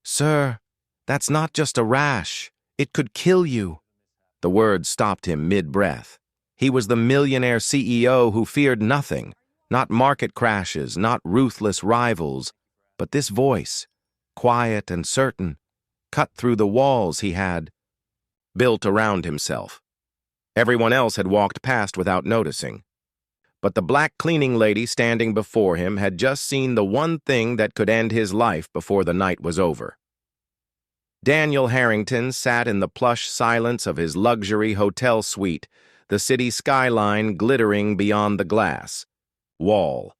"Sir, that's not just a rash. It could kill you." The words stopped him mid-breath. He was the millionaire CEO who feared nothing, not market crashes, not ruthless rivals, but this voice, quiet and certain, cut through the walls he had built around himself. Everyone else had walked past without noticing. But the black cleaning lady standing before him had just seen the one thing that could end his life before the night was over. Daniel Harrington sat in the plush silence of his luxury hotel suite, the city skyline glittering beyond the glass wall.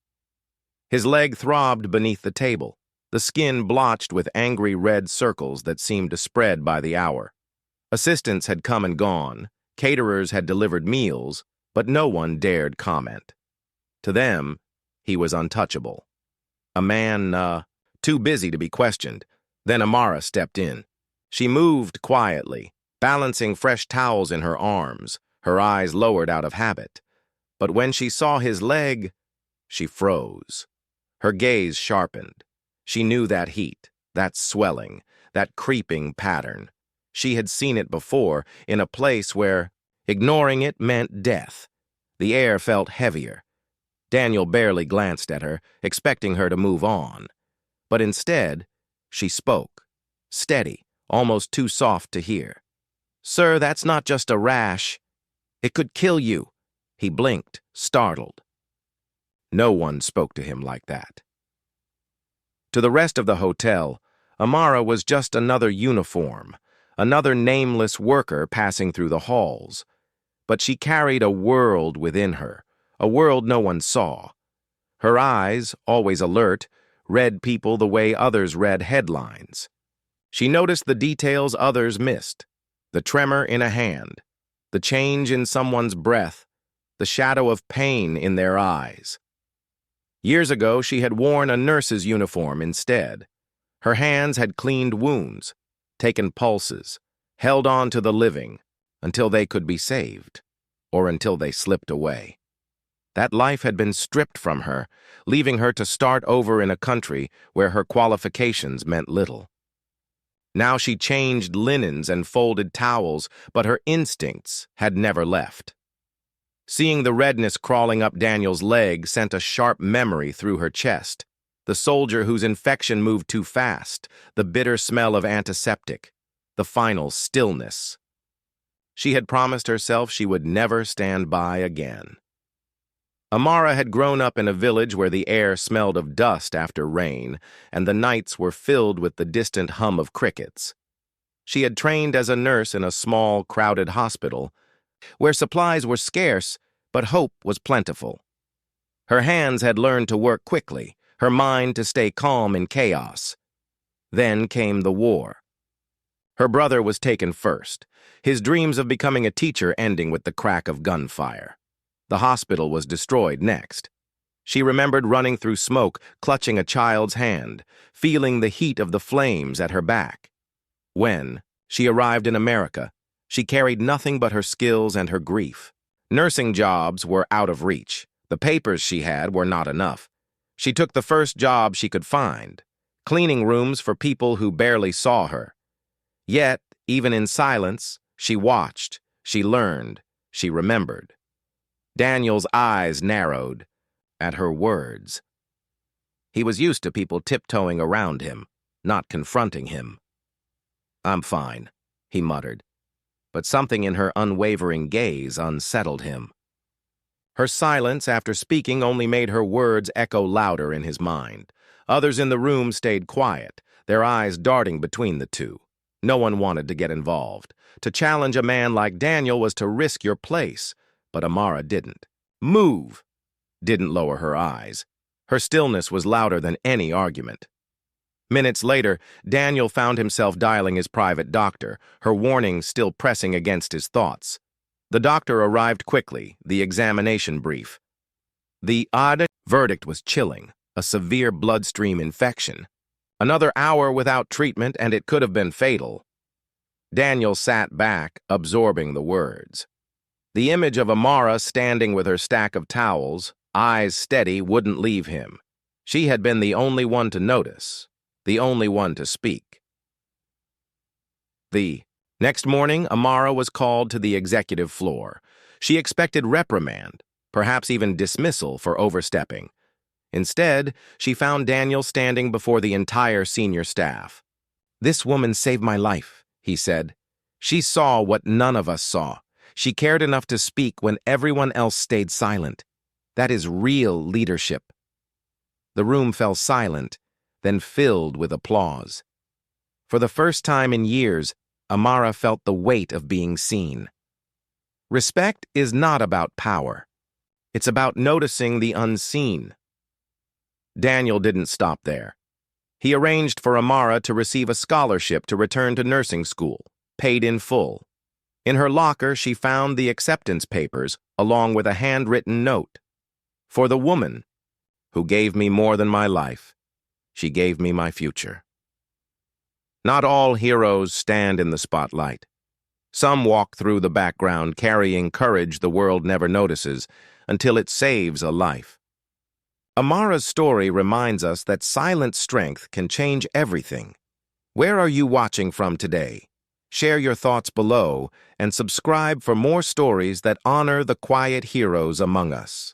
His leg throbbed beneath the table, the skin blotched with angry red circles that seemed to spread by the hour. Assistants had come and gone, caterers had delivered meals, but no one dared comment. To them, he was untouchable. A man, too busy to be questioned. Then Amara stepped in. She moved quietly, balancing fresh towels in her arms, her eyes lowered out of habit. But when she saw his leg, she froze. Her gaze sharpened. She knew that heat, that swelling, that creeping pattern. She had seen it before, in a place where ignoring it meant death. The air felt heavier. Daniel barely glanced at her, expecting her to move on. But instead, she spoke, steady, almost too soft to hear. "Sir, that's not just a rash. It could kill you." He blinked, startled. No one spoke to him like that. To the rest of the hotel, Amara was just another uniform, another nameless worker passing through the halls. But she carried a world within her, a world no one saw. Her eyes, always alert, read people the way others read headlines. She noticed the details others missed, the tremor in a hand, the change in someone's breath, the shadow of pain in their eyes. Years ago, she had worn a nurse's uniform instead. Her hands had cleaned wounds, taken pulses, held on to the living until they could be saved, or until they slipped away. That life had been stripped from her, leaving her to start over in a country where her qualifications meant little. Now she changed linens and folded towels, but her instincts had never left. Seeing the redness crawling up Daniel's leg sent a sharp memory through her chest. The soldier whose infection moved too fast, the bitter smell of antiseptic, the final stillness. She had promised herself she would never stand by again. Amara had grown up in a village where the air smelled of dust after rain, and the nights were filled with the distant hum of crickets. She had trained as a nurse in a small, crowded hospital, where supplies were scarce, but hope was plentiful. Her hands had learned to work quickly, her mind to stay calm in chaos. Then came the war. Her brother was taken first, his dreams of becoming a teacher ending with the crack of gunfire. The hospital was destroyed next. She remembered running through smoke, clutching a child's hand, feeling the heat of the flames at her back. When she arrived in America, she carried nothing but her skills and her grief. Nursing jobs were out of reach. The papers she had were not enough. She took the first job she could find, cleaning rooms for people who barely saw her. Yet, even in silence, she watched, she learned, she remembered. Daniel's eyes narrowed at her words. He was used to people tiptoeing around him, not confronting him. "I'm fine," he muttered, but something in her unwavering gaze unsettled him. Her silence after speaking only made her words echo louder in his mind. Others in the room stayed quiet, their eyes darting between the two. No one wanted to get involved. To challenge a man like Daniel was to risk your place, but Amara didn't. "Move!" didn't lower her eyes. Her stillness was louder than any argument. Minutes later, Daniel found himself dialing his private doctor, her warning still pressing against his thoughts. The doctor arrived quickly, the examination brief. The odd verdict was chilling, a severe bloodstream infection. Another hour without treatment and it could have been fatal. Daniel sat back, absorbing the words. The image of Amara standing with her stack of towels, eyes steady, wouldn't leave him. She had been the only one to notice, the only one to speak. The next morning, Amara was called to the executive floor. She expected reprimand, perhaps even dismissal for overstepping. Instead, she found Daniel standing before the entire senior staff. "This woman saved my life," he said. "She saw what none of us saw. She cared enough to speak when everyone else stayed silent. That is real leadership." The room fell silent, then filled with applause. For the first time in years, Amara felt the weight of being seen. Respect is not about power. It's about noticing the unseen. Daniel didn't stop there. He arranged for Amara to receive a scholarship to return to nursing school, paid in full. In her locker, she found the acceptance papers along with a handwritten note. "For the woman who gave me more than my life, she gave me my future." Not all heroes stand in the spotlight. Some walk through the background carrying courage the world never notices until it saves a life. Amara's story reminds us that silent strength can change everything. Where are you watching from today? Share your thoughts below and subscribe for more stories that honor the quiet heroes among us.